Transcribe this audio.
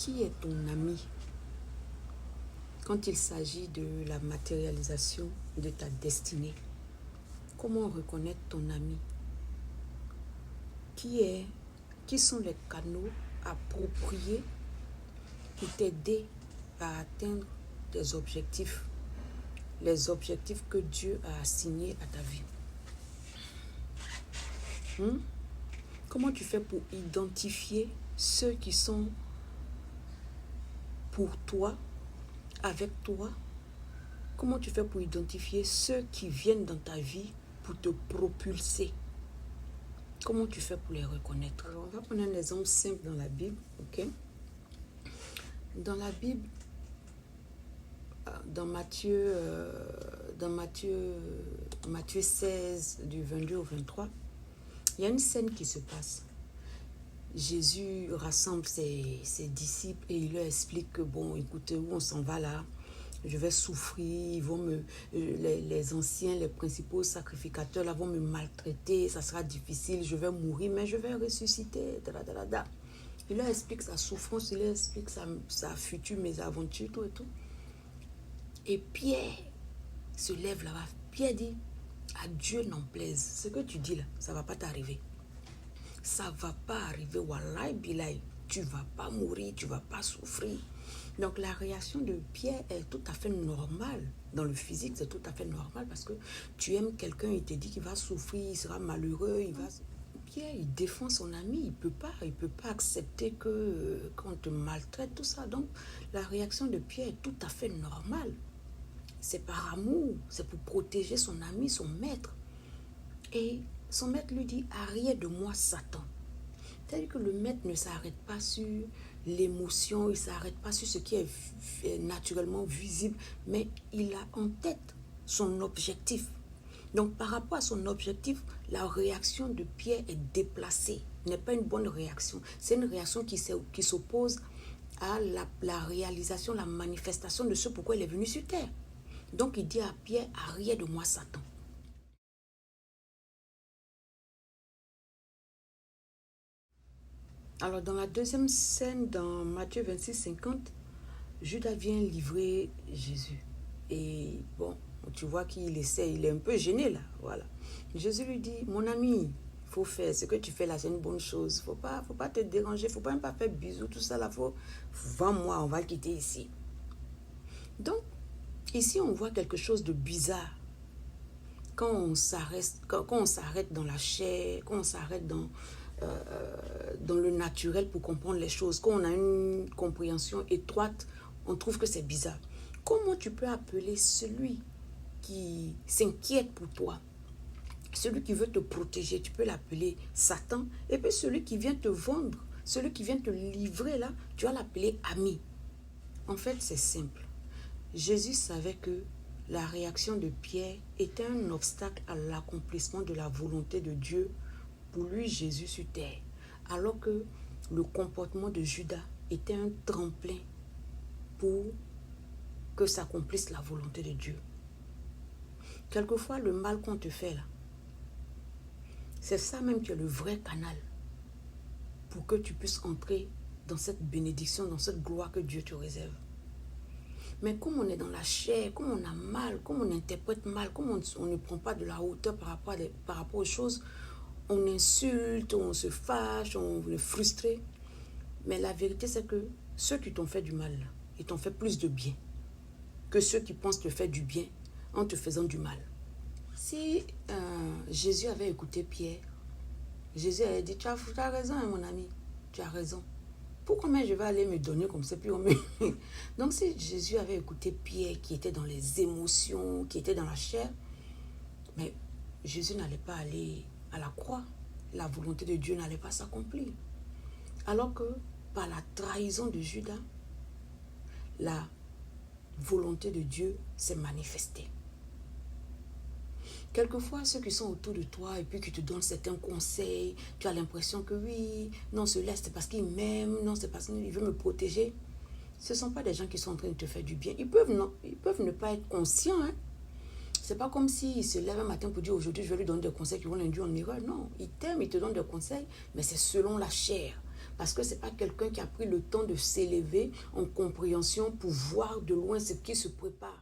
Qui est ton ami quand il s'agit de la matérialisation de ta destinée? Comment reconnaître ton ami? Qui sont les canaux appropriés pour t'aider à atteindre tes objectifs, les objectifs que Dieu a assignés à ta vie? Comment tu fais pour identifier ceux qui sont pour toi, avec toi? Comment tu fais pour identifier ceux qui viennent dans ta vie pour te propulser? Comment tu fais pour les reconnaître? Alors, on va prendre un exemple simple dans la Bible, ok? Dans la Bible, dans Matthieu 16, du 22 au 23, il y a une scène qui se passe. Jésus rassemble ses disciples et il leur explique que, bon, écoutez, où on s'en va là, je vais souffrir, les anciens, les principaux sacrificateurs là, vont me maltraiter, ça sera difficile, je vais mourir, mais je vais ressusciter. Il leur explique sa souffrance, il leur explique sa future mésaventure, tout et tout. Et Pierre se lève là-bas. Pierre dit, à Dieu n'en plaise, ce que tu dis là, ça ne va pas t'arriver. Ça ne va pas arriver, wallahi billahi. Tu ne vas pas mourir, tu ne vas pas souffrir. Donc la réaction de Pierre est tout à fait normale. Dans le physique, c'est tout à fait normal parce que tu aimes quelqu'un, il te dit qu'il va souffrir, il sera malheureux, Pierre, il défend son ami, il peut pas accepter qu'on te maltraite, tout ça. Donc la réaction de Pierre est tout à fait normale. C'est par amour, c'est pour protéger son ami, son maître. Et son maître lui dit, arrière de moi, Satan. C'est-à-dire que le maître ne s'arrête pas sur l'émotion, il ne s'arrête pas sur ce qui est naturellement visible, mais il a en tête son objectif. Donc, par rapport à son objectif, la réaction de Pierre est déplacée, n'est pas une bonne réaction. C'est une réaction qui s'oppose à la réalisation, la manifestation de ce pourquoi il est venu sur terre. Donc, il dit à Pierre, arrière de moi, Satan. Alors, dans la deuxième scène, dans Matthieu 26, 50, Judas vient livrer Jésus. Et bon, tu vois qu'il essaie, il est un peu gêné là, voilà. Jésus lui dit, mon ami, il faut faire ce que tu fais là, c'est une bonne chose. Faut pas te déranger, faut pas même pas faire bisous, tout ça là, vends-moi, on va le quitter ici. Donc, ici, on voit quelque chose de bizarre. Quand on s'arrête dans la chair, quand on s'arrête dans le naturel pour comprendre les choses, quand on a une compréhension étroite, on trouve que c'est bizarre. Comment tu peux appeler celui qui s'inquiète pour toi, celui qui veut te protéger, tu peux l'appeler Satan, et puis celui qui vient te vendre, celui qui vient te livrer là, tu vas l'appeler ami. En fait, c'est simple. Jésus savait que la réaction de Pierre était un obstacle à l'accomplissement de la volonté de Dieu pour lui, Jésus sur terre, alors que le comportement de Judas était un tremplin pour que s'accomplisse la volonté de Dieu. Quelquefois, le mal qu'on te fait là, c'est ça même qui est le vrai canal pour que tu puisses entrer dans cette bénédiction, dans cette gloire que Dieu te réserve. Mais comme on est dans la chair, comme on a mal, comme on interprète mal, comme on ne prend pas de la hauteur par rapport aux choses, on insulte, on se fâche, on est frustré. Mais la vérité, c'est que ceux qui t'ont fait du mal, ils t'ont fait plus de bien que ceux qui pensent te faire du bien en te faisant du mal. Si Jésus avait écouté Pierre, Jésus avait dit, tu as raison, hein, mon ami, tu as raison. Pourquoi même je vais aller me donner comme ça? Puis Donc si Jésus avait écouté Pierre qui était dans les émotions, qui était dans la chair, mais Jésus n'allait pas aller à la croix. La volonté de Dieu n'allait pas s'accomplir. Alors que par la trahison de Judas, la volonté de Dieu s'est manifestée. Quelquefois, ceux qui sont autour de toi et puis qui te donnent certains conseils, tu as l'impression que oui, non, cela c'est parce qu'il m'aime, non, c'est parce qu'il veut me protéger. Ce ne sont pas des gens qui sont en train de te faire du bien. Ils peuvent ne pas être conscients. Hein. Ce n'est pas comme s'ils se lèvent un matin pour dire aujourd'hui je vais lui donner des conseils qui vont l'induire en erreur. Non, ils t'aiment, ils te donnent des conseils, mais c'est selon la chair. Parce que ce n'est pas quelqu'un qui a pris le temps de s'élever en compréhension pour voir de loin ce qui se prépare.